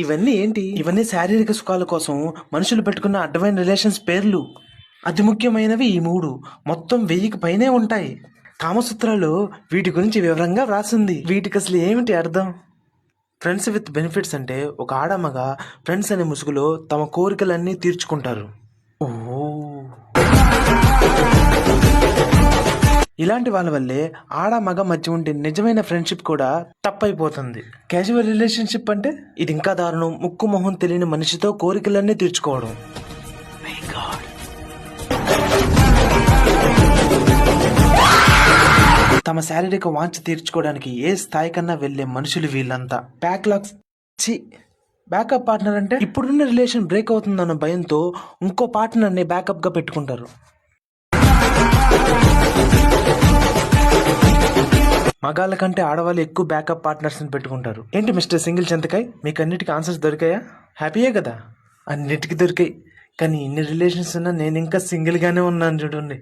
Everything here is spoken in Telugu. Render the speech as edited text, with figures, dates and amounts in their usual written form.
ఇవన్నీ ఏంటి? ఇవన్నీ శారీరక సుఖాల కోసం మనుషులు పెట్టుకున్న అడ్డమైన రిలేషన్స్ పేర్లు. అతి ముఖ్యమైనవి ఈ 3. మొత్తం 1000కి పైనే ఉంటాయి. కామసూత్రాలు వీటి గురించి వివరంగా వ్రాసింది. వీటికి అసలు ఏమిటి అర్థం? ఫ్రెండ్స్ విత్ బెనిఫిట్స్ అంటే ఒక ఆడమగ ఫ్రెండ్స్ అనే ముసుగులో తమ కోరికలన్నీ తీర్చుకుంటారు. ఓ, ఇలాంటి వాళ్ళ వల్లే ఆడ మగ మధ్య ఉండే నిజమైన ఫ్రెండ్షిప్ కూడా తప్పైపోతుంది. క్యాజువల్ రిలేషన్షిప్ అంటే ఇది ఇంకా దారుణం. ముక్కు మొహం తెలియని మనిషితో కోరికలన్నీ తీర్చుకోవడం. తమ శారీరక వాంఛ తీర్చుకోవడానికి ఏ స్థాయి కన్నా వెళ్లే మనుషులు వీళ్ళంతా. బ్యాకప్ పార్ట్నర్ అంటే ఇప్పుడున్న రిలేషన్ బ్రేక్ అవుతుందన్న భయంతో ఇంకో పార్ట్నర్ని బ్యాకప్ గా పెట్టుకుంటారు. మగాళ్ళ కంటే ఆడవాళ్ళు ఎక్కువ బ్యాకప్ పార్ట్నర్స్ ని పెట్టుకుంటారు. ఏంటి మిస్టర్ సింగిల్ చింతకాయ్, మీకు అన్నిటికీ ఆన్సర్స్ దొరికాయా? హ్యాపీయే కదా? అన్నిటికీ దొరికాయి. కానీ ఇన్ని రిలేషన్స్ ఉన్నా నేను ఇంకా సింగిల్ గానే ఉన్నాను చూడండి.